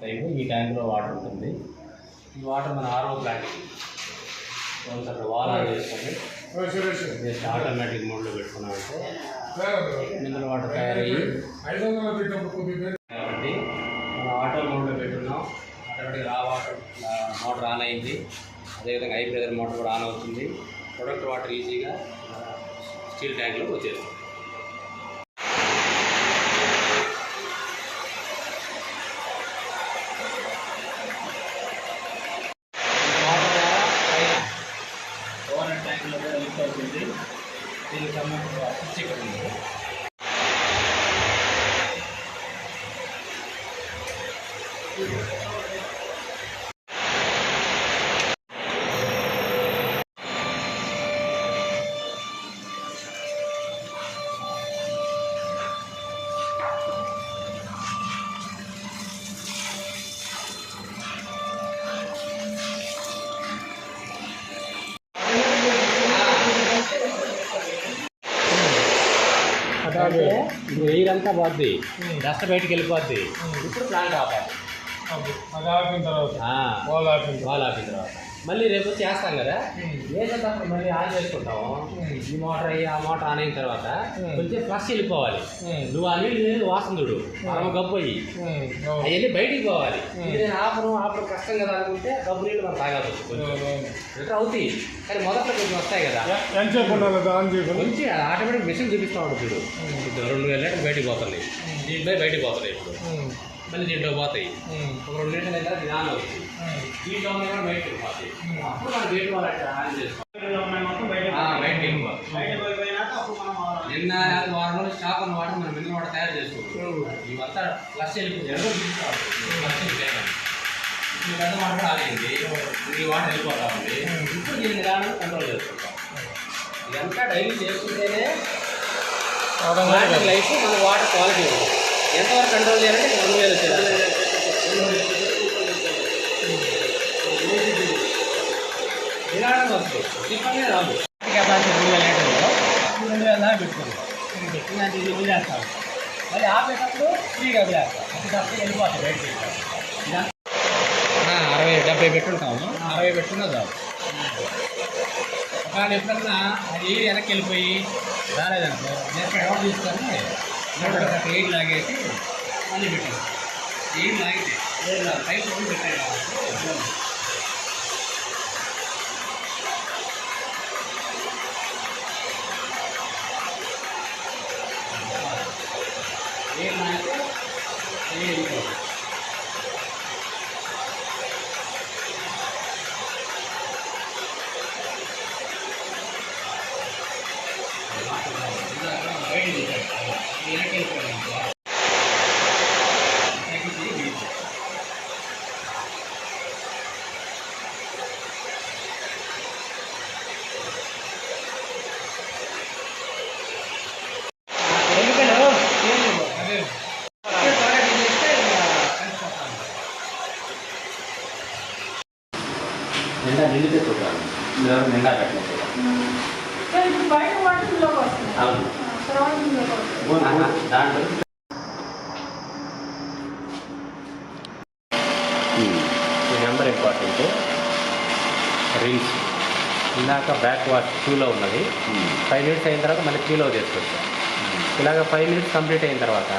Type ఈ ట్యాంక్లో water ఉంటుంది. ఈ వాటర్ మన ఆర్ఓ ప్లాంట్ అక్కడ వాల్ ఆన్ చేసుకొని జస్ట్ ఆటోమేటిక్ మోడ్లో పెట్టుకున్నామంటే మినరల్ వాటర్ తయారయ్యి కాబట్టి మనం ఆటో మోడ్లో పెట్టున్నాం. ఆటోమేటిక్ రా వాటర్ మోటార్ ఆన్ అయింది. అదేవిధంగా హై ప్రెజర్ మోటార్ కూడా ఆన్ అవుతుంది. ప్రొడక్ట్ వాటర్ ఈజీగా స్టీల్ ట్యాంక్లోకి వచ్చేస్తుంది. ట్యాంక్లో కూడా లిఫ్ట్ అవుతుంది. దీనికి సంబంధించిన స్విచ్ ఇక్కడ ఉంది. అంటే ఇప్పుడు ఎయిర్ అంతా పోద్ది, డస్ట్ బయటికి వెళ్ళిపోద్ది. ఇప్పుడు ప్లాంట్ ఆపాలి. అది ఆపిన తర్వాత వాల్ ఆపిన తర్వాత మళ్ళీ రేపు చేస్తాం కదా, వేసేటప్పుడు మళ్ళీ ఆన్ చేసుకుంటాము. ఈ మోటార్ అయ్యి ఆ మోటార్ ఆన్ అయిన తర్వాత కొంచెం ఫ్లష్ వెళ్ళిపోవాలి. నువ్వు ఆ నీళ్ళు వాసన చూడు, మనం గబ్బు అయ్యి అవన్నీ బయటికి పోవాలి. నేను ఆపడం కష్టం కదా అనుకుంటే గబ్బు నీళ్ళు మనం తాగాల్సి వస్తుంది. కొంచెం అవుతాయి కానీ మొదట్లో కొంచెం వస్తాయి కదా. కొంచెం ఆటోమేటిక్ మిషన్ చూపిస్తూ ఉంటుంది చూడు. 2,000 లీటర్లు బయటికి పోతుంది. దీంట్లో బయటికి పోతుంది. ఇప్పుడు మళ్ళీ దీంట్లో పోతాయి. ఒక 2 లీటర్లు అయితే ఇది ఆన్ అవుతుంది. దీంట్లో ఉన్నాయి కూడా బయటకి వెళ్ళిపోతాయి. అప్పుడు మనం గేట్ వాళ్ళు ఆన్ చేసుకోవాలి. బయటకి వెళ్ళిపోవాలి. నిన్న వారం రోజులు స్టాక్ ఉన్న వాటర్ మనం మినరల్ వాటర్ తయారు చేసుకోవాలి. ఇవంతా ఫ్లష్ వెళ్ళిపోతుంది. ఫ్లష్ వెళ్ళిపోయాను. ఇప్పుడు పెద్ద వాటర్ ఆగింది. ఈ వాటర్ వెళ్ళిపోతా ఉంది. ఇప్పుడు దీన్ని నిదానంగా కంట్రోల్ చేసుకుంటాం. ఇదంతా డైలీ చేసుకుంటేనే లైఫ్ మన వాటర్ క్వాలిటీ ఉంటుంది. ఎంతవరకు కంట్రోల్ చేయాలంటే 2,000 వచ్చేది. నిదానంగా వస్తుంది. టిఫన్నే రాదు. కెపాసిటీ 2,000 లీటర్లు 2,000 దాకా పెట్టుకుంటాం. ఇలాంటి ఇది వదిలేస్తాం. మళ్ళీ ఆపేటప్పుడు ఫ్రీగా వదిలేస్తాం. అప్పుడు వెళ్ళిపోతాం బయటకి. 60-70 పెట్టుంటాము. 60 పెట్టుకున్నా చాలు. కానీ ఎప్పుడన్నా అది వెనక్కి వెళ్ళిపోయి రాలేదనుకో, నేను ఎవరు తీసుకొని అక్కడ 8 లాగేసి మళ్ళీ పెట్టాను. 8 లాగితే పైపు పెట్టాను. ఏం లాగితే వెళ్ళిపోతుంది. నిండా నిండితే చూడాలి. నిండా పెట్టలేదు. అవును దాంట్లో ఈ నెంబర్ ఇంపార్టెంట్. రింగ్స్ ఇందాక బ్యాక్ వాష్ 2లో ఉన్నది. 5 మినిట్స్ అయిన తర్వాత మళ్ళీ 3లో తీసుకొచ్చాం. ఇలాగ 5 మినిట్స్ కంప్లీట్ అయిన తర్వాత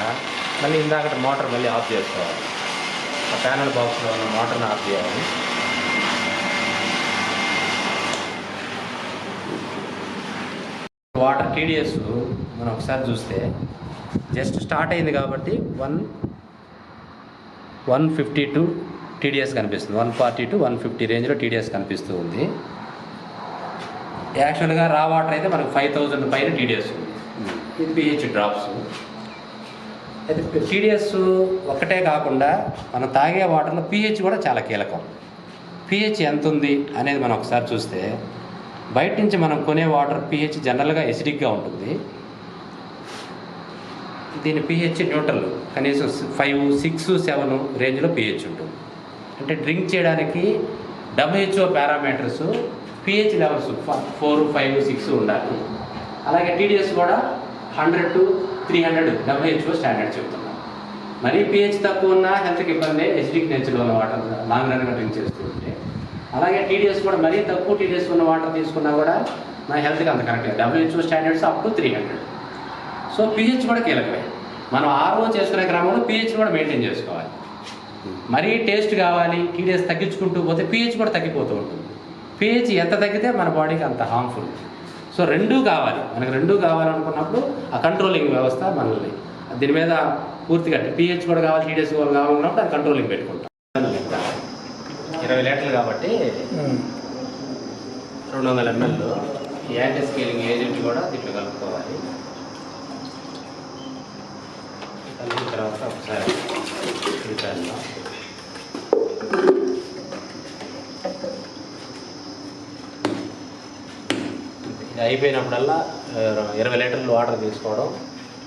మళ్ళీ ఇందాక మోటార్ మళ్ళీ ఆఫ్ చేసుకోవాలి. ఆ ప్యానల్ బాక్స్లో ఉన్న మోటార్ని ఆఫ్ చేయాలి. వాటర్ టీడీఎస్ మనం ఒకసారి చూస్తే జస్ట్ స్టార్ట్ అయింది కాబట్టి 152 టీడీఎస్ కనిపిస్తుంది. 140 to 150 రేంజ్లో టీడీఎస్ కనిపిస్తూ ఉంది. యాక్చువల్గా రా వాటర్ అయితే మనకు 5,000 పైన టీడీఎస్ ఉంది. ఇది పిహెచ్ డ్రాప్స్. అయితే టీడీఎస్ ఒక్కటే కాకుండా మనం తాగే వాటర్లో పిహెచ్ కూడా చాలా కీలకం. పిహెచ్ ఎంత ఉంది అనేది మనం ఒకసారి చూస్తే బయట నుంచి మనం కొనే వాటర్ పిహెచ్ జనరల్గా ఎసిడిక్గా ఉంటుంది. దీని పిహెచ్ న్యూట్రల్, కనీసం 5, 6, 7 రేంజ్లో పిహెచ్ ఉంటుంది. అంటే డ్రింక్ చేయడానికి WHO పారామీటర్స్ పిహెచ్ లెవెల్స్ 4, 5, 6 ఉండాలి. అలాగే టీడీఎస్ కూడా 100 to 300 WHO స్టాండర్డ్ చెప్తున్నాం. మరీ pH తక్కువ ఉన్న హెల్త్కి ఇబ్బంది, ఎసిడిక్ నేచర్లో ఉన్న వాటర్ లాంగ్ రన్గా డ్రింక్ చేస్తూ ఉంటే. అలాగే TDS కూడా మరీ తక్కువ TDS ఉన్న వాటర్ తీసుకున్నా కూడా మన హెల్త్కి అంత correct. WHO standards up to 300. So pH కూడా కీలకమే. మనం RO చేసుకునే క్రమంలో pH కూడా మెయింటైన్ చేసుకోవాలి. మరీ టేస్ట్ కావాలి, TDS తగ్గించుకుంటూ పోతే pH కూడా తగ్గిపోతూ ఉంటుంది. pH ఎంత తగ్గితే మన బాడీకి అంత హార్మ్ఫుల్. సో రెండూ కావాలి, మనకు రెండూ కావాలనుకున్నప్పుడు ఆ కంట్రోలింగ్ వ్యవస్థ మనల్ని దీని మీద పూర్తిగా pH కూడా కావాలి, TDS కూడా కావాలన్నప్పుడు అది కంట్రోలింగ్ పెట్టుకుంటాం. 20 లీటర్లు కాబట్టి 200 ml యాంటీ స్కేలింగ్ ఏజెంట్ కూడా దీంట్లో కలుపుకోవాలి. కలిపిన తర్వాత ఒకసారి కలిపేద్దాం. ఇది అయిపోయినప్పుడల్లా 20 లీటర్లు వాటర్ తీసుకోవడం,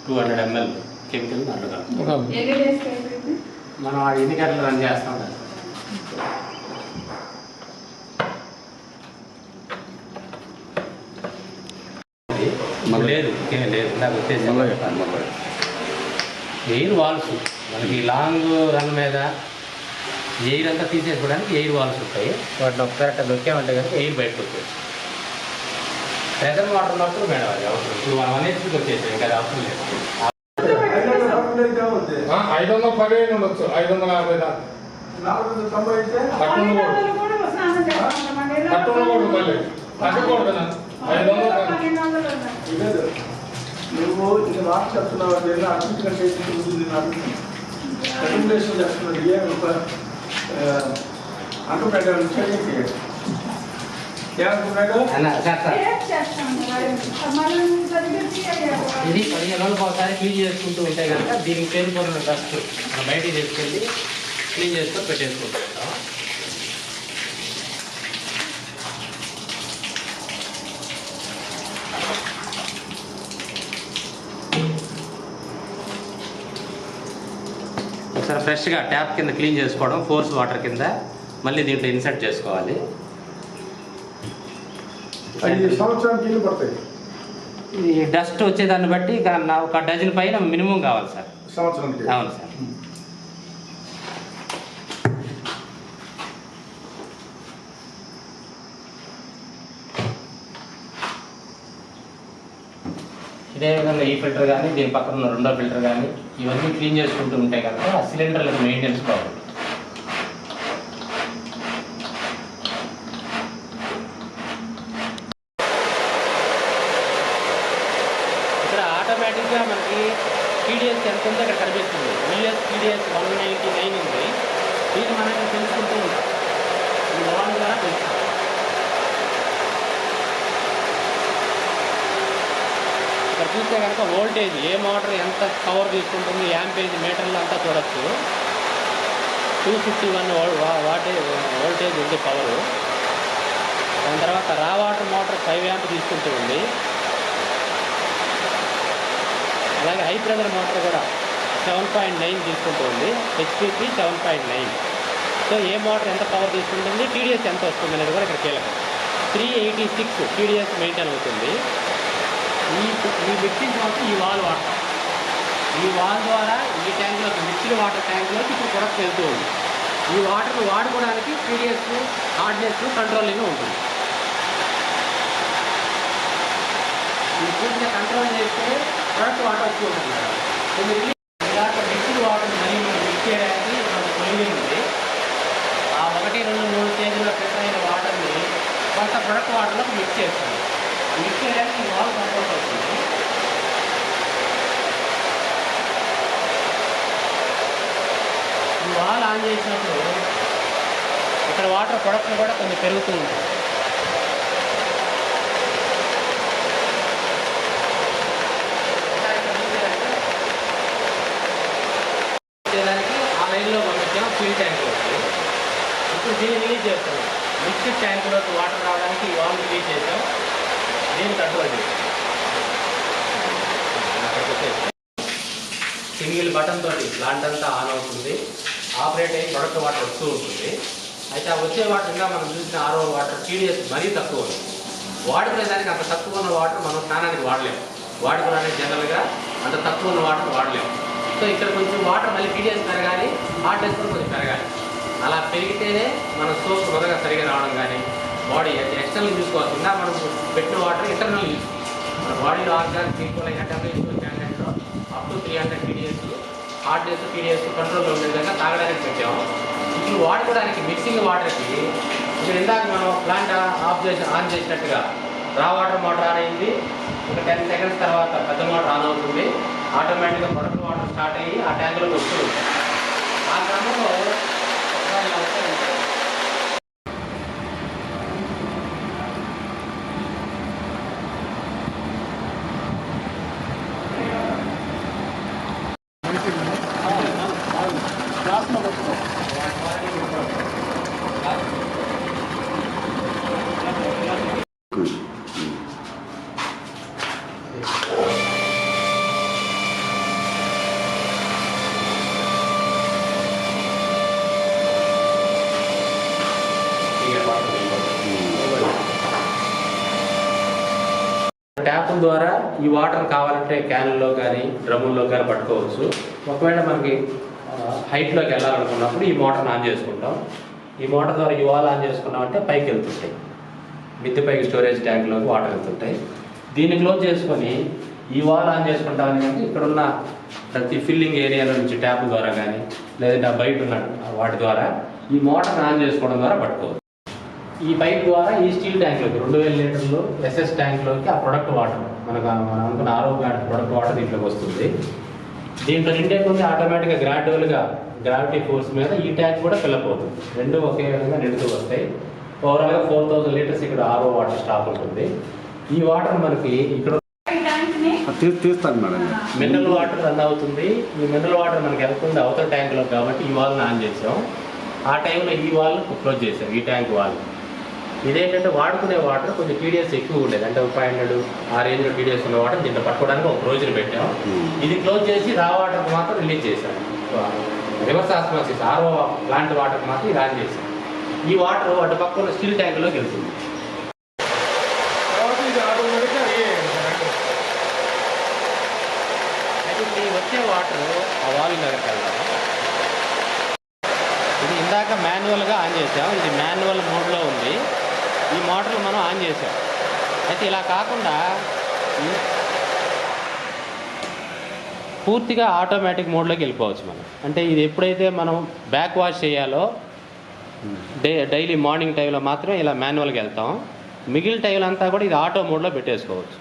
200 ml కెమికల్ దాంట్లో కలుపుకోవడం. మనం ఎన్ని గంటలు రన్ చేస్తాం కదా. లేదు ఇంకేం లేదు, ఇందాక వచ్చేసి ఎయిర్ వాల్స్ మనకి లాంగ్ రన్ మీద ఎయిర్ అంతా తీసేసుకోవడానికి ఎయిర్ వాల్స్ ఉంటాయి. వాటిని ఒకసారి అట్లా దొక్కామంటే కనుక ఎయిర్ బయటకు వచ్చేసి ప్రెజర్ వాటర్ ఉన్నప్పుడు మేడం అది అవసరం. ఇప్పుడు మనం అనేసి వచ్చేసాం ఇంకా అది అవసరం లేదు. 515 ఉండొచ్చు, 550 దాకా కట్టుకోకూడదు, మళ్ళీ తగ్గకూడదు కదా. 500 నువ్వు ఇంకా నాకు చెప్తున్నావు అభివృద్ధి కంటే రెగ్యులేషన్ చేస్తున్నాడు. అంటున్నాడు ఇది 15 రోజులకు ఒకసారి క్లీన్ చేసుకుంటూ ఉంటాయి కనుక దీనికి పేరుకున్న డస్ట్ మనం బయటికి తీసుకెళ్ళి క్లీన్ చేసుకొని పెట్టేసుకుంటూ ఉంటాం. ఒకసారి ఫ్రెష్గా ట్యాప్ కింద క్లీన్ చేసుకోవడం, ఫోర్స్ వాటర్ కింద మళ్ళీ దీంట్లో ఇన్సర్ట్ చేసుకోవాలి. సంవత్సరానికి పడతాయి. ఈ డస్ట్ వచ్చేదాన్ని బట్టి ఒక డజన్ పైన మినిమం కావాలి సార్ సంవత్సరానికి. అవును సార్. ఇదే విధంగా ఈ ఫిల్టర్ కానీ దీని పక్కన ఉన్న రెండో ఫిల్టర్ కానీ ఇవన్నీ క్లీన్ చేసుకుంటూ ఉంటాయి కనుక ఆ సిలిండర్లకు మెయింటెనెన్స్ బాగుంటుంది. ఇక్కడ ఆటోమేటిక్గా మనకి TDS ఎంత ఉందో ఇక్కడ కనిపిస్తుంది. TDS 199 ఉంది. దీన్ని మనం తెలుసుకుంటూ ఉంటాం, ఈ వాల్ ద్వారా తెలుస్తాం. ఇక్కడ చూస్తే కనుక వోల్టేజ్ ఏ మోటార్ ఎంత పవర్ తీసుకుంటుంది, యాంపేజ్ మీటర్లు అంతా చూడొచ్చు. 251 వోల్టేజ్ ఉంది పవరు. దాని తర్వాత రా వాటర్ మోటార్ 5 యాంప్ తీసుకుంటూ ఉంది. అలాగే హై ప్రెజర్ మోటార్ కూడా 7.9 తీసుకుంటూ ఉంది. HPP 7.9. సో ఏ మోటార్ ఎంత పవర్ తీసుకుంటుంది, TDS ఎంత వస్తుంది అనేది కూడా ఇక్కడ కీలకం. 386 TDS మెయింటైన్ అవుతుంది. ఈ మిక్సింగ్ కోసం ఈ వాల్ వాడతాం. ఈ వాల్ ద్వారా ఈ ట్యాంక్లోకి, మిక్స్డ్ వాటర్ ట్యాంక్లోకి ఇప్పుడు ప్రొడక్ట్ వెళ్తూ ఉంది. ఈ వాటర్ వాడుకోవడానికి TDS హార్డ్నెస్ కంట్రోలింగ్ ఉంటుంది. ఈ పూర్తిగా కంట్రోల్ చేస్తే ప్రొడక్ట్ వాటర్ వచ్చి ఉంటుంది కదా. ఇలాగ మిక్స్డ్ వాటర్ మళ్ళీ మనం మిక్స్ చేయడానికి మనకు కొలింగ్ ఉంది. ఆ 1, 2, 3 కేజీల ఫిల్టర్ అయిన వాటర్ని కొంత ప్రొడక్ట్ వాటర్లోకి మిక్స్ చేస్తాం. మిక్స్ చేయడానికి ఈ వాల్ కంట్రోల్ అవుతుంది. ఈ వాల్ ఆన్ చేసినప్పుడు ఇక్కడ వాటర్ ప్రొడక్ట్ కూడా కొంచెం పెరుగుతూ ఉంటుంది. ఆ లైన్లో పంపించాము ఫిల్ ట్యాంక్లోకి. ఇప్పుడు దీన్ని రిలీజ్ చేస్తాం. మిక్స్డ్ ట్యాంక్లోకి వాటర్ రావడానికి ఈ వాల్ రిలీజ్ చేసాం. దీన్ని కంట్రోల్ చేస్తాం. సింగిల్ బటన్ తోటి ప్లాంట్ అంతా ఆన్ అవుతుంది. ఆపరేట్ అయ్యి ప్రొడక్ట్ వాటర్ వస్తూ ఉంటుంది. అయితే ఆ వచ్చే వాటర్ ఇంకా మనం చూసిన RO వాటర్ TDS మరీ తక్కువ ఉంది. వాడుకునే దానికి అంత తక్కువ ఉన్న వాటర్ మనం స్నానానికి వాడలేము. వాడుకోవడానికి జనరల్గా అంత తక్కువ ఉన్న వాటర్ వాడలేము. సో ఇక్కడ కొంచెం వాటర్ మళ్ళీ టీడీఎస్ పెరగాలి, హార్డ్నెస్ కూడా కొంచెం పెరగాలి. అలా పెరిగితేనే మన సోప్ మొదగా సరిగా రావడం కానీ బాడీ ఎక్స్టర్నల్ చూసుకోవాలి. ఇంకా మనం పెట్టిన వాటర్ ఇంటర్నల్ యూస్. మన బాడీలో ఆర్గానిక్ ఈక్వల్ అయిన WHO స్టాండర్డ్లో up to 300 TDS hardness TDS కంట్రోల్లో ఉండే విధంగా తాగడానికి పెట్టాము. ఇప్పుడు వాడుకోవడానికి మిక్సింగ్ వాటర్కి ఇప్పుడు ఇందాక మనం ప్లాంట్ ఆన్ చేసినట్టుగా రా వాటర్ మోటార్ ఆన్ అయింది. ఒక 10 సెకండ్స్ తర్వాత పెద్ద మోటార్ ఆన్ అవుతుంది. ఆటోమేటిక్గా ప్రొడక్ట్ వాటర్ స్టార్ట్ అయ్యి ఆ ట్యాంకులోకి వస్తూ ఉంటుంది. ఆ క్రమంలో ట్యాపుల ద్వారా ఈ వాటర్ కావాలంటే క్యాన్లో కానీ డ్రమ్ముల్లో కానీ పట్టుకోవచ్చు. ఒకవేళ మనకి హైట్లోకి వెళ్ళాలనుకున్నప్పుడు ఈ మోటార్ని ఆన్ చేసుకుంటాం. ఈ మోటార్ ద్వారా ఈ వాల్ ఆన్ చేసుకున్నామంటే పైకి వెళ్తుంటాయి, మిద్దె పైకి స్టోరేజ్ ట్యాంక్లోకి వాటర్ వెళ్తుంటాయి. దీన్ని క్లోజ్ చేసుకొని ఈ వాల్ ఆన్ చేసుకుంటామని అంటే ఇక్కడున్న ప్రతి ఫిల్లింగ్ ఏరియాలో నుంచి ట్యాప్ ద్వారా కానీ లేదంటే బయట ఉన్న వాటి ద్వారా ఈ మోటార్ని ఆన్ చేసుకోవడం ద్వారా పట్టుకోవచ్చు. ఈ పైప్ ద్వారా ఈ స్టీల్ ట్యాంక్లోకి 2000 లీటర్లు SS ట్యాంక్లోకి ఆ ప్రొడక్ట్ వాటర్ మనం అనుకున్న RO ప్లాంట్ ప్రొడక్ట్ వాటర్ దీంట్లోకి వస్తుంది. దీంట్లో నిండే కొద్ది ఆటోమేటిక్గా గ్రాడ్యువల్గా గ్రావిటీ ఫోర్స్ మీద ఈ ట్యాంక్ కూడా ఫిల్అప్ అవుతుంది. రెండు ఒకే విధంగా నిండుతూ వస్తాయి. ఓవరాల్గా 4000 లీటర్స్ ఇక్కడ RO వాటర్ స్టాక్ ఉంటుంది. ఈ వాటర్ మనకి ఇక్కడ తీస్తాను మేడం. మినరల్ వాటర్ రన్ అవుతుంది. ఈ మినరల్ వాటర్ మనకి వెళ్తుంది అవతల ట్యాంక్లో కాబట్టి ఈ వాల్ని ఆన్ చేసాం. ఆ టైంలో ఈ వాల్ క్లోజ్ చేసాం, ఈ ట్యాంక్ వాల్. ఇదేంటంటే వాడుకునే వాటర్ కొంచెం టీడీఎస్ ఎక్కువ ఉండేది, అంటే 500 ఆ రేంజ్లో టీడీఎస్ ఉన్న వాటర్ దీంట్లో పట్టుకోవడానికి ఒక రోజున పెట్టాం. ఇది క్లోజ్ చేసి రా వాటర్కి మాత్రం రిలీజ్ చేశాం. రివర్స్ ఆస్మాసిస్ RO ప్లాంట్ వాటర్కి మాత్రం ఇది ఆన్ చేశాం. ఈ వాటర్ అటు పక్క ఉన్న స్టీల్ ట్యాంక్లోకి వెళ్తుంది. అయితే ఈ వచ్చే వాటర్ ఆ వాల్ దగ్గరికి వెళ్దాం. ఇది ఇందాక మాన్యువల్గా ఆన్ చేసాం. ఇది మాన్యువల్ మోడ్లో ఉంది. ఈ మోటార్లు మనం ఆన్ చేసాం. అయితే ఇలా కాకుండా పూర్తిగా ఆటోమేటిక్ మోడ్లోకి వెళ్ళిపోవచ్చు మనం. అంటే ఇది ఎప్పుడైతే మనం బ్యాక్ వాష్ చేయాలో డైలీ మార్నింగ్ టైంలో మాత్రం ఇలా మాన్యువల్గా వెళ్తాం. మిగిలిన టైం అంతా కూడా ఇది ఆటో మోడ్లో పెట్టేసుకోవచ్చు.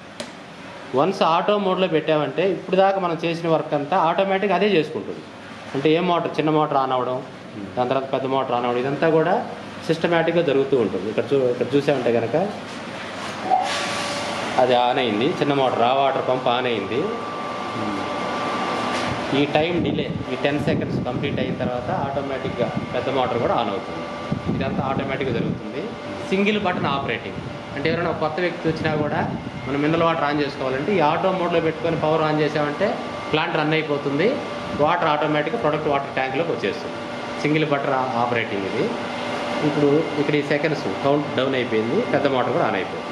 వన్స్ ఆటో మోడ్లో పెట్టామంటే ఇప్పుడు దాకా మనం చేసిన వర్క్ అంతా ఆటోమేటిక్ అదే చేసుకుంటుంది. అంటే ఏ మోటార్ చిన్న మోటార్ ఆన్ అవ్వడం, దాని తర్వాత పెద్ద మోటార్ ఆన్ అవ్వడం, ఇదంతా కూడా సిస్టమేటిక్గా జరుగుతూ ఉంటుంది. ఇక్కడ చూసామంటే కనుక అది ఆన్ అయింది, చిన్న మోటార్ రా వాటర్ పంప్ ఆన్ అయింది. ఈ టైం డిలే ఈ 10 సెకండ్స్ కంప్లీట్ అయిన తర్వాత ఆటోమేటిక్గా పెద్ద మోటార్ కూడా ఆన్ అవుతుంది. ఇదంతా ఆటోమేటిక్గా జరుగుతుంది. Single button operating. అంటే ఎవరైనా ఒక కొత్త వ్యక్తి వచ్చినా కూడా మనం మినరల్ వాటర్ ఆన్ చేసుకోవాలంటే ఈ ఆటో మోడ్లో పెట్టుకొని పవర్ ఆన్ చేసామంటే ప్లాంట్ రన్ అయిపోతుంది. వాటర్ ఆటోమేటిక్గా ప్రొడక్ట్ వాటర్ ట్యాంక్లోకి వచ్చేస్తుంది. సింగిల్ బటన్ ఆపరేటింగ్ ఇది. ఇప్పుడు ఇక్కడ ఈ సెకండ్స్ కౌంట్ డౌన్ అయిపోయింది, పెద్ద మోటార్ కూడా ఆన్ అయిపోయింది.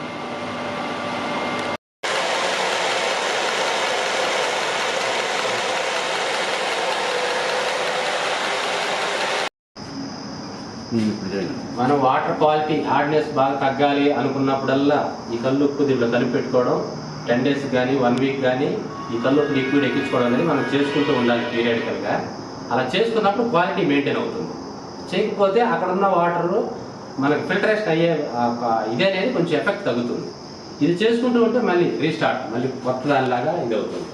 మనం వాటర్ క్వాలిటీ హార్డ్నెస్ బాగా తగ్గాలి అనుకున్నప్పుడల్లా ఈ కల్లుప్పు దీంట్లో కలిపి పెట్టుకోవడం, 10 డేస్ కానీ 1 వీక్ కానీ ఈ కల్లుప్పు లిక్విడ్ ఎక్కించుకోవడం అనేది మనం చేసుకుంటూ ఉండాలి పీరియడికల్గా. అలా చేసుకున్నప్పుడు క్వాలిటీ మెయింటైన్ అవుతుంది. చేయకపోతే అక్కడ ఉన్న వాటర్ మనకు ఫిల్టరేషన్ అయ్యే ఇదే అనేది కొంచెం ఎఫెక్ట్ తగ్గుతుంది. ఇది చేసుకుంటూ ఉంటే మళ్ళీ రీస్టార్ట్, మళ్ళీ కొత్త దానిలాగా ఇది అవుతుంది.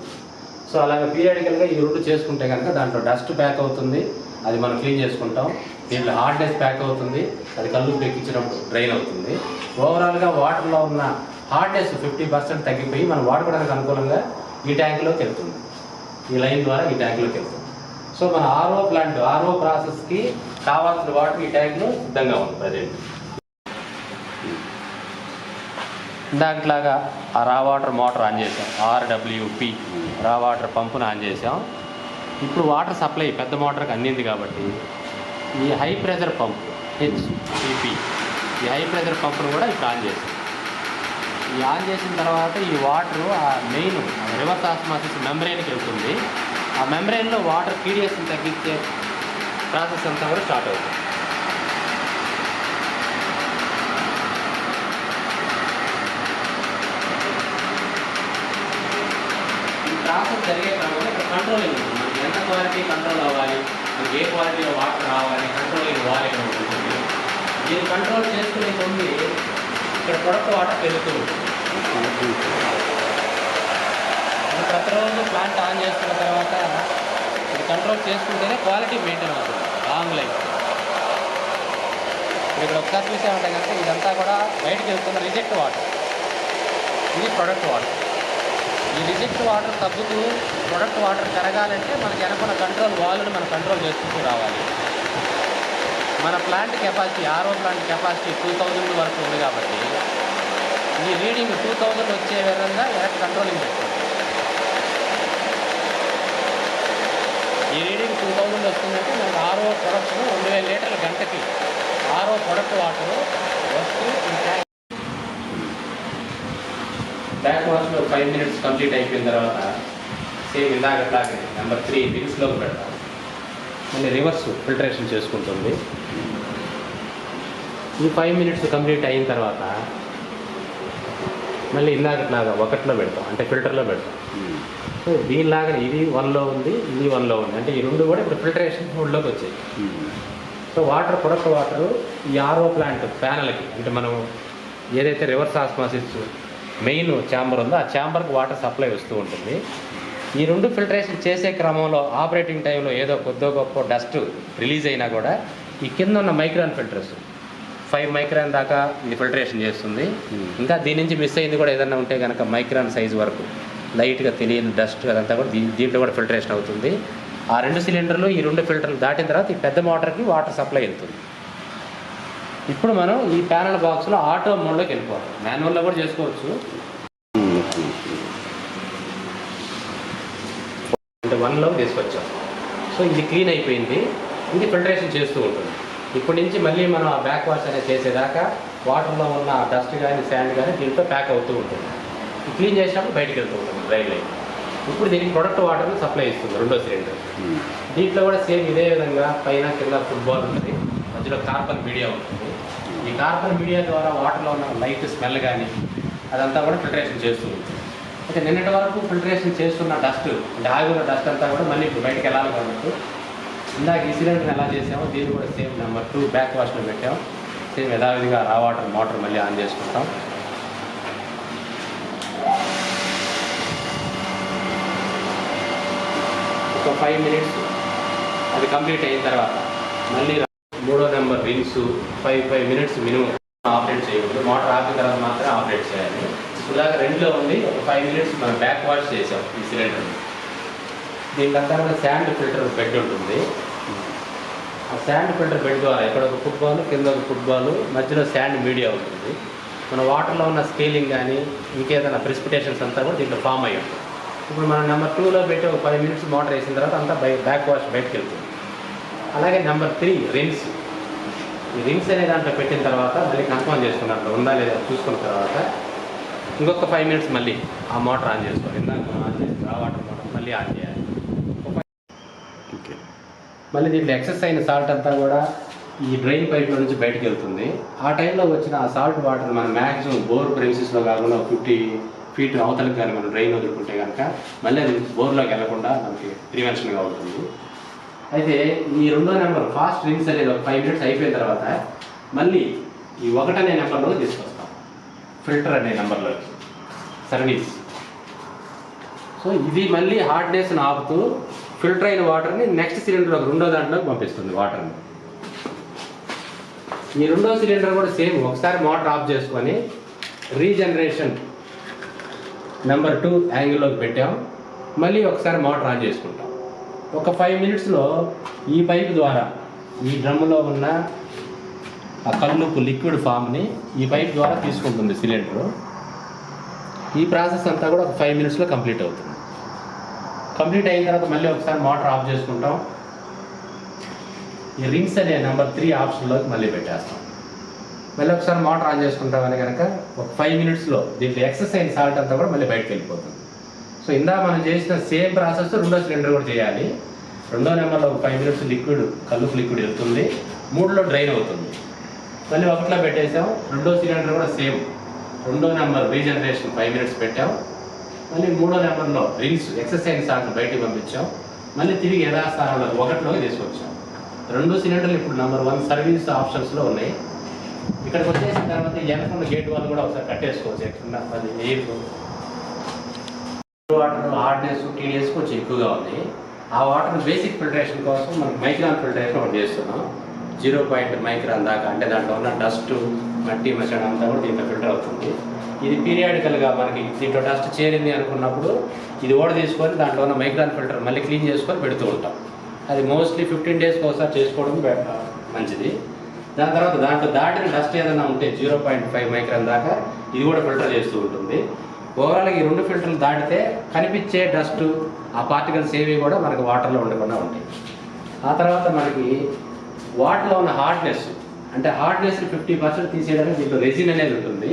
సో అలాగే పీరియడికల్గా ఈ రెండు చేసుకుంటే కనుక దాంట్లో డస్ట్ ప్యాక్ అవుతుంది, అది మనం క్లీన్ చేసుకుంటాం. దీంట్లో హార్డ్నెస్ ప్యాక్ అవుతుంది, అది కళ్ళు ఎక్కించినప్పుడు డ్రైన్ అవుతుంది. ఓవరాల్గా వాటర్లో ఉన్న హార్డ్నెస్ 50% తగ్గిపోయి మనం వాడుకోవడానికి అనుకూలంగా ఈ ట్యాంకులోకి వెళ్తుంది. ఈ లైన్ ద్వారా ఈ ట్యాంకులోకి వెళ్తుంది. సో మన RO ప్రాసెస్కి కావాల్సిన వాటర్ ఈ ట్యాంక్లో సిద్ధంగా ఉంది ప్రజెంట్. ఇందాకట్లాగా ఆ రా వాటర్ మోటార్ ఆన్ చేసాం, RWP రా వాటర్ పంపును ఆన్ చేసాం. ఇప్పుడు వాటర్ సప్లై పెద్ద మోటార్కి అందింది కాబట్టి ఈ హై ప్రెషర్ పంప్ HPP ఈ హై ప్రెషర్ పంపును కూడా ఇప్పుడు ఆన్ చేసాం. ఈ ఆన్ చేసిన తర్వాత ఈ వాటర్ ఆ మెయిన్ రివర్స్ ఆస్మాసిస్ మెంబ్రేన్కి వెళ్తుంది. ఆ మెంబ్రెయిన్లో వాటర్ టీడీఎస్ని తగ్గించే ప్రాసెస్ అంతా కూడా స్టార్ట్ అవుతుంది. ఈ ప్రాసెస్ జరిగే క్రమంలో ఇక్కడ కంట్రోలింగ్ ఉంటుంది. మనకి ఎంత క్వాలిటీ కంట్రోల్ అవ్వాలి, మనకి ఏ క్వాలిటీలో వాటర్ రావాలి, కంట్రోలింగ్ వాల్ ఇక్కడ ఉంటుంది. దీన్ని కంట్రోల్ చేసుకునే కొన్ని ఇక్కడ ప్రొడక్ట్ వాటర్ పెరుగుతూ ఉంటుంది. ప్రతిరోజు ప్లాంట్ ఆన్ చేసుకున్న తర్వాత ఇది కంట్రోల్ చేసుకుంటేనే క్వాలిటీ మెయింటైన్ అవుతుంది లాంగ్ లైఫ్. ఇక్కడ ఒకసారి చూసామంటే కనుక ఇదంతా కూడా బయటకు వెళ్తున్న రిజెక్ట్ వాటర్, ఇది ప్రొడక్ట్ వాటర్. ఈ రిజెక్ట్ వాటర్ తగ్గుతూ ప్రొడక్ట్ వాటర్ కరగాలంటే మనకి వెనకున్న కంట్రోల్ వాల్ని మనం కంట్రోల్ చేసుకుంటూ రావాలి. మన plant capacity, RO plant capacity 2000 వరకు ఉంది కాబట్టి ఈ రీడింగ్ 2000 వచ్చే విధంగా వెనక్కి కంట్రోలింగ్ పెట్టుకోవాలి. ఈ రీడింగ్ 2000 వస్తుందంటే మనకు ఆర్ఓ ప్రొడక్షన్ 2000 లీటర్ల గంటకి ఆర్ఓ ప్రొడక్ట్ వాటర్ వస్తూ బ్యాక్ వాష్లో 5 minutes కంప్లీట్ అయిపోయిన తర్వాత సేమ్ ఇలాగే నెంబర్ 3 రివర్స్లోకి పెడతాం. మళ్ళీ రివర్స్ ఫిల్టరేషన్ చేసుకుంటుంది. ఈ 5 minutes కంప్లీట్ అయిన తర్వాత మళ్ళీ ఇలాగట్లాగా ఒకటిలో పెడతాం, అంటే ఫిల్టర్లో పెడతాం. సో దీనిలాగా ఇది 1లో ఉంది, ఇది 1లో ఉంది, అంటే ఈ రెండు కూడా ఇప్పుడు ఫిల్టరేషన్ మోడ్లోకి వచ్చాయి. సో వాటర్ ప్రొడక్ట్ వాటర్ ఈ ఆర్ఓ ప్లాంట్ ప్యానల్కి, అంటే మనం ఏదైతే రివర్స్ ఆస్మాసిస్ మెయిన్ ఛాంబర్ ఉందో ఆ ఛాంబర్కి వాటర్ సప్లై వస్తూ ఉంటుంది. ఈ రెండు ఫిల్టరేషన్ చేసే క్రమంలో ఆపరేటింగ్ టైంలో ఏదో కొద్దో గొప్ప డస్ట్ రిలీజ్ అయినా కూడా ఈ కింద ఉన్న మైక్రాన్ ఫిల్టర్స్ 5 మైక్రాన్ దాకా ఇది ఫిల్టరేషన్ చేస్తుంది. ఇంకా దీని నుంచి మిస్ అయింది కూడా ఏదైనా ఉంటే కనుక మైక్రాన్ సైజ్ వరకు లైట్గా తెలియని డస్ట్ అదంతా కూడా దీంట్లో కూడా ఫిల్టరేషన్ అవుతుంది. ఆ 2 సిలిండర్లు ఈ 2 ఫిల్టర్లు దాటిన తర్వాత ఈ పెద్ద మోటార్కి వాటర్ సప్లై వెళ్తుంది. ఇప్పుడు మనం ఈ ప్యానల్ బాక్స్లో ఆటో మోడ్లోకి వెళ్ళిపోవాలి. మాన్యువల్లో కూడా చేసుకోవచ్చు, అంటే 1లో తీసుకొచ్చాం. సో ఇది క్లీన్ అయిపోయింది, ఇది ఫిల్టరేషన్ చేస్తూ ఉంటుంది. ఇప్పటి నుంచి మళ్ళీ మనం ఆ బ్యాక్ వాష్ అనేది చేసేదాకా వాటర్లో ఉన్న డస్ట్ కానీ శాండ్ కానీ దీంట్లో ప్యాక్ అవుతూ ఉంటుంది. క్లీన్ చేసినప్పుడు బయటకు వెళ్తూ ఉంటుంది డ్రై లైన్. ఇప్పుడు దీనికి ప్రొడక్ట్ వాటర్ని సప్లై ఇస్తుంది 2వ సిలిండర్. దీంట్లో కూడా సేమ్ ఇదే విధంగా పైన కింద ఫుట్బాల్ ఉంటుంది, మధ్యలో కార్బన్ మీడియా ఉంటుంది. ఈ కార్బన్ మీడియా ద్వారా వాటర్లో ఉన్న లైట్ స్మెల్ కానీ అదంతా కూడా ఫిల్టరేషన్ చేస్తూ ఉంటుంది. అయితే నిన్నటి వరకు ఫిల్టరేషన్ చేస్తున్న డస్ట్, అంటే ఆగిన డస్ట్ అంతా కూడా మళ్ళీ ఇప్పుడు బయటకు వెళ్ళాలి కాబట్టి ఇందాక ఈ సిలిండర్ని ఎలా చేసామో దీన్ని కూడా సేమ్ నెంబర్ 2 బ్యాక్ వాష్లో పెట్టాం. సేమ్ యథావిధిగా రా వాటర్ మోటార్ మళ్ళీ ఆన్ చేసుకుంటాం. ఒక 5 minutes అది కంప్లీట్ అయిన తర్వాత మళ్ళీ 3వ number rinse 5 minutes minimum operate చేయకూడదు. మోటార్ ఆపిన తర్వాత మాత్రమే ఆపరేట్ చేయాలి. ఇలాగ 2లో ఉంది. ఒక 5 minutes మనం బ్యాక్ వాష్ చేసాం ఈ సిలిండర్. దీనికంతా కూడా శాండ్ ఫిల్టర్ బెడ్ ఉంటుంది. ఆ శాండ్ ఫిల్టర్ బెడ్ ద్వారా ఇక్కడ ఒక ఫుట్బాల్, కింద ఒక ఫుట్బాల్, మధ్యలో శాండ్ మీడియా ఉంటుంది. మన వాటర్లో ఉన్న స్కేలింగ్ కానీ ఇంకేదైనా ప్రెసిపిటేషన్స్ అంతా కూడా దీంట్లో ఫామ్ అయ్యి ఉంటుంది. ఇప్పుడు మనం నెంబర్ 2లో పెట్టి ఒక 5 minutes మోటార్ వేసిన తర్వాత అంతా బ్యాక్ వాష్ బయటకు వెళ్తుంది. అలాగే నెంబర్ 3 రిన్స్. ఈ రిన్స్ అనే దాంట్లో పెట్టిన తర్వాత మళ్ళీ కన్ఫర్మ్ చేసుకున్నట్లు ఉందా లేదా చూసుకున్న తర్వాత ఇంకొక 5 minutes మళ్ళీ ఆ మోటార్ ఆన్ చేసుకోవాలి. ఇందాక మనం ఆన్ చేసి ఆ వాటర్ మోటార్ మళ్ళీ ఆన్ చేయాలి. మళ్ళీ దీంట్లో ఎక్సెస్ అయిన సాల్ట్ అంతా కూడా ఈ డ్రైన్ పైప్లో నుంచి బయటకు వెళ్తుంది. ఆ టైంలో వచ్చిన ఆ సాల్ట్ వాటర్ మనం మ్యాక్సిమం బోర్ ప్రెమిసెస్లో కాకుండా 50 feet అవతలకు కానీ మనం డ్రైన్ వదులుకుంటే కనుక మళ్ళీ అది బోర్లోకి వెళ్లకుండా మనకి ప్రివెన్షన్గా ఉంటుంది. అయితే ఈ 2వ నెంబర్ ఫాస్ట్ రిన్స్ అనేది ఒక 5 minutes అయిపోయిన తర్వాత మళ్ళీ ఈ 1 అనే నెంబర్లో తీసుకొస్తాం, ఫిల్టర్ అనే నెంబర్లోకి సర్వీస్. సో ఇది మళ్ళీ హార్డ్నెస్ని ఆపుతూ ఫిల్టర్ అయిన వాటర్ని నెక్స్ట్ సిలిండర్ ఒక 2వ దాంట్లోకి పంపిస్తుంది వాటర్ని. ఈ 2వ సిలిండర్ కూడా సేమ్ ఒకసారి మోటార్ ఆఫ్ చేసుకొని రీజనరేషన్ నెంబర్ 2 యాంగిల్లోకి పెట్టాం. మళ్ళీ ఒకసారి మోటార్ ఆన్ చేసుకుంటాం. ఒక 5 minutesలో ఈ పైప్ ద్వారా ఈ డ్రమ్ములో ఉన్న ఆ కల్లుపు లిక్విడ్ ఫామ్ని ఈ పైప్ ద్వారా తీసుకుంటుంది సిలిండరు. ఈ ప్రాసెస్ అంతా కూడా ఒక 5 minutesలో కంప్లీట్ అవుతుంది. కంప్లీట్ అయిన తర్వాత మళ్ళీ ఒకసారి మోటార్ ఆఫ్ చేసుకుంటాం. ఈ రింగ్స్ అనే నెంబర్ 3 ఆప్షన్లోకి మళ్ళీ పెట్టేస్తాం. మళ్ళీ ఒకసారి మోటార్ ఆన్ చేసుకుంటామని కనుక ఒక 5 minutesలో దీంట్లో ఎక్సెస్ అయిన సాల్ట్ అంతా కూడా మళ్ళీ బయటకు వెళ్ళిపోతుంది. సో ఇందా మనం చేసిన సేమ్ ప్రాసెస్ రెండో సిలిండర్ కూడా చేయాలి. రెండో నెంబర్లో 5 మినిట్స్ లిక్విడ్ కల్లుపు లిక్విడ్ వెళ్తుంది, 3లో డ్రైన్ అవుతుంది. మళ్ళీ 1లో పెట్టేసాం. రెండో సిలిండర్ కూడా సేమ్, రెండో నెంబర్ రీజనరేషన్ 5 మినిట్స్ పెట్టాం. మళ్ళీ 3వ నెంబర్లో రింగ్స్ ఎక్సర్సైజ్ సాల్ట్ బయటికి పంపించాం. మళ్ళీ తిరిగి యథాస్థానంలో 1లోకి తీసుకొచ్చాం. 2 సిలిండర్లు ఇప్పుడు నెంబర్ 1 సర్వీస్ ఆప్షన్స్లో ఉన్నాయి. ఇక్కడికి వచ్చేసిన తర్వాత వెనకున్న గేట్ వాళ్ళు కూడా ఒకసారి కట్టేసుకోవచ్చు. ఎక్కడ అది ఎయిర్ వాటర్ హార్డ్నెస్ టీడీఎస్ కొంచెం ఎక్కువగా ఉంది. ఆ వాటర్ బేసిక్ ఫిల్టరేషన్ కోసం మనకి మైక్రాన్ ఫిల్టరేషన్ ఒకటి చేస్తున్నాం. 0 మైక్రాన్ దాకా, అంటే దాంట్లో ఉన్న డస్ట్ మట్టి మసాలా అంతా కూడా దీంట్లో ఫిల్టర్ అవుతుంది. ఇది పీరియాడికల్గా మనకి దీంట్లో డస్ట్ చేరింది అనుకున్నప్పుడు ఇది కూడా తీసుకొని దాంట్లో ఉన్న మైక్రాన్ ఫిల్టర్ మళ్ళీ క్లీన్ చేసుకొని పెడుతూ ఉంటాం. అది మోస్ట్లీ 15 డేస్కి ఒకసారి చేసుకోవడం మంచిది. దాని తర్వాత దాంట్లో దాటిన డస్ట్ ఏదైనా ఉంటే 0.5 మైక్రాన్ దాకా ఇది కూడా ఫిల్టర్ చేస్తూ ఉంటుంది. ఓవరాల్గా ఈ 2 ఫిల్టర్లు దాటితే కనిపించే డస్ట్ ఆ పార్టికల్స్ ఏవి కూడా మనకి వాటర్లో ఉండకుండా ఉంటాయి. ఆ తర్వాత మనకి వాటర్లో ఉన్న హార్డ్నెస్, అంటే హార్డ్నెస్ని 50% తీసేయడానికి దీంట్లో రెజిన్ అనేది ఉంటుంది.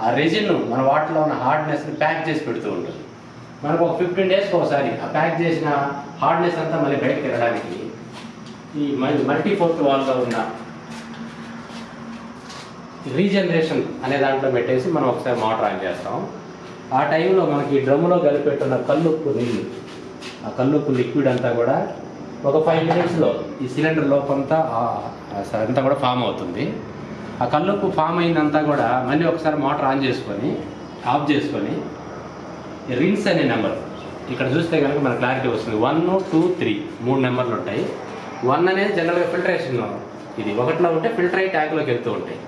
ఆ రెజిన్ మన వాటర్లో ఉన్న హార్డ్నెస్ని ప్యాక్ చేసి పెడుతూ ఉంటుంది. మనకు ఒక 15 డేస్కి ఒకసారి ఆ ప్యాక్ చేసిన హార్డ్నెస్ అంతా మళ్ళీ బయటకు వెళ్ళడానికి ఈ మల్టీఫోర్క్ వాల్వ్లో ఉన్న రీజనరేషన్ అనే దాంట్లో పెట్టేసి మనం ఒకసారి మోటార్ ఆన్ చేస్తాం. ఆ టైంలో మనకి డ్రమ్ములో కలిపెట్టున్న కల్లుప్పు నీళ్ళు, ఆ కల్లుప్పు లిక్విడ్ అంతా కూడా ఒక 5 మినిట్స్లో ఈ సిలిండర్ లోపంతా అంతా కూడా ఫామ్ అవుతుంది. ఆ కల్లుప్పు ఫామ్ అయిందంతా కూడా మళ్ళీ ఒకసారి మోటార్ ఆన్ చేసుకొని ఆఫ్ చేసుకొని రింగ్స్ అనే నెంబర్ ఇక్కడ చూస్తే కనుక మనకు క్లారిటీ వస్తుంది. 1, 2, 3 3 నెంబర్లు ఉంటాయి. 1 అనేది జనరల్గా ఫిల్టరేషన్, ఇది 1లో ఉంటే ఫిల్టర్ అయ్యి ట్యాంక్లోకి వెళ్తూ ఉంటాయి.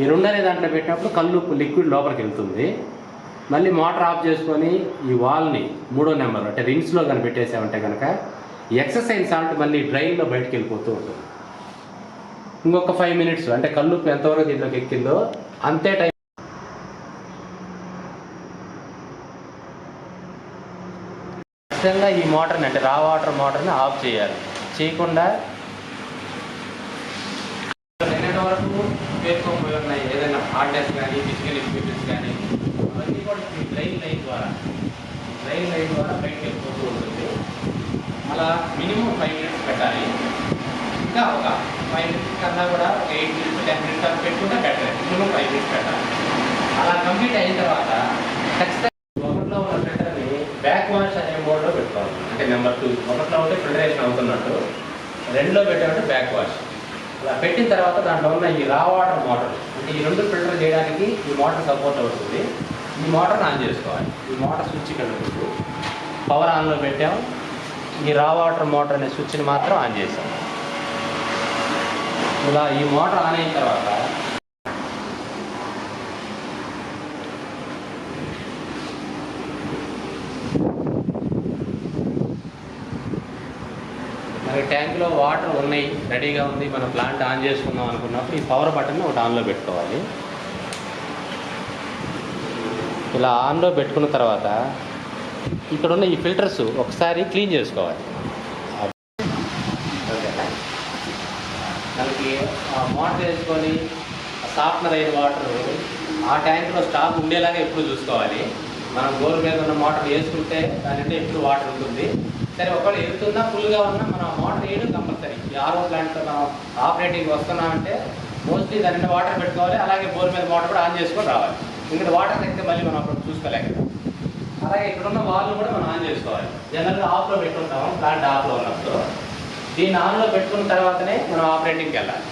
ఈ 2 అనే దాంట్లో పెట్టినప్పుడు కల్లుప్పు లిక్విడ్ లోపలికి వెళ్తుంది. మళ్ళీ మోటార్ ఆఫ్ చేసుకొని ఈ వాల్ని 3వ నెంబర్ అంటే రింగ్స్లో కనుక పెట్టేసామంటే కనుక ఎక్సర్సైజ్ సాల్ట్ మళ్ళీ డ్రైన్లో బయటకు వెళ్ళిపోతూ ఉంటుంది. ఇంకొక 5 మినిట్స్ అంటే కల్లుప్పు ఎంతవరకు దీంట్లోకి ఎక్కిందో అంతే టైం ఖచ్చితంగా ఈ మోటార్ని అంటే రా వాటర్ మోటార్ని ఆఫ్ చేయాలి. చేయకుండా నిన్నటి వరకు పేర్కొపోయి ఉన్నాయి ఏదైనా హార్డ్నెస్ కానీ ఫిజికల్ ఎక్విప్మెంట్స్ కానీ అవన్నీ కూడా డ్రైన్ లైన్ ద్వారా బయటకు వెళ్ళిపోతూ ఉంటుంది. అలా మినిమం 5 మినిట్స్ పెట్టాలి. ఇంకా ఒక 5 మినిట్స్ కన్నా కూడా ఒక 8 మినిట్స్ 10 మినిట్స్ అని పెట్టుకుంటే బెటర్. మినిమం 5 మినిట్స్ పెట్టాలి. అలా కంప్లీట్ అయిన తర్వాత ఖచ్చితంగా 1లో ఉన్న ఫిల్టర్ని బ్యాక్ వాష్ అనే మోడ్లో పెట్టుకోవాలి. అంటే నెంబర్ 2 1లో ఉంటే ఫిల్టరేషన్ అవుతున్నట్టు, 2లో పెట్టామంటే బ్యాక్ వాష్. అలా పెట్టిన తర్వాత దాంట్లో ఉన్న ఈ రా వాటర్ మోటార్ అంటే ఈ 2 ఫిల్టర్ చేయడానికి ఈ మోటార్ సపోర్ట్ అవుతుంది. ఈ మోటార్ని ఆన్ చేసుకోవాలి. ఈ మోటార్ స్విచ్ ఇక్కడ ఉంటుంది. పవర్ ఆన్లో పెట్టాం. ఈ రా వాటర్ మోటార్ అనే స్విచ్ని మాత్రం ఆన్ చేసాం. ఇలా ఈ మోటార్ ఆన్ అయిన తర్వాత మరి ట్యాంకులో వాటర్ ఉన్నాయి, రెడీగా ఉంది, మనం ప్లాంట్ ఆన్ చేసుకుందాం అనుకున్నప్పుడు ఈ పవర్ బటన్ ఒకటి ఆన్లో పెట్టుకోవాలి. ఇలా ఆన్లో పెట్టుకున్న తర్వాత ఇక్కడ ఉన్న ఈ ఫిల్టర్స్ ఒకసారి క్లీన్ చేసుకోవాలి. దానికి మోటార్ వేసుకొని సాఫ్ట్నర్ అయిన వాటర్ ఆ ట్యాంక్లో స్టాక్ ఉండేలాగా ఎప్పుడు చూసుకోవాలి. మనం బోర్ మీద ఉన్న మోటార్ వేసుకుంటే దానింటే ఎప్పుడు వాటర్ ఉంటుంది. సరే ఒకవేళ ఎదుగుతున్నా ఫుల్గా ఉన్నా మనం మోటార్ వేయడం కంపల్సరీ. ఈ ఆర్ఓ ప్లాంట్తో మనం ఆపరేటింగ్ వస్తున్నామంటే మోస్ట్లీ దానింటే వాటర్ పెట్టుకోవాలి. అలాగే బోర్ మీద మోటార్ కూడా ఆన్ చేసుకొని రావాలి. ఎందుకంటే వాటర్ తగ్గితే మళ్ళీ మనం అప్పుడు చూసుకోలేక. అలాగే ఇక్కడున్న వాల్ని కూడా మనం ఆన్ చేసుకోవాలి. జనరల్గా ఆఫ్లో పెట్టుకుంటాము ప్లాంట్ ఆఫ్లో ఉన్నప్పుడు. దీన్ని ఆన్లో పెట్టుకున్న తర్వాతనే మనం ఆపరేటింగ్కి వెళ్ళాలి.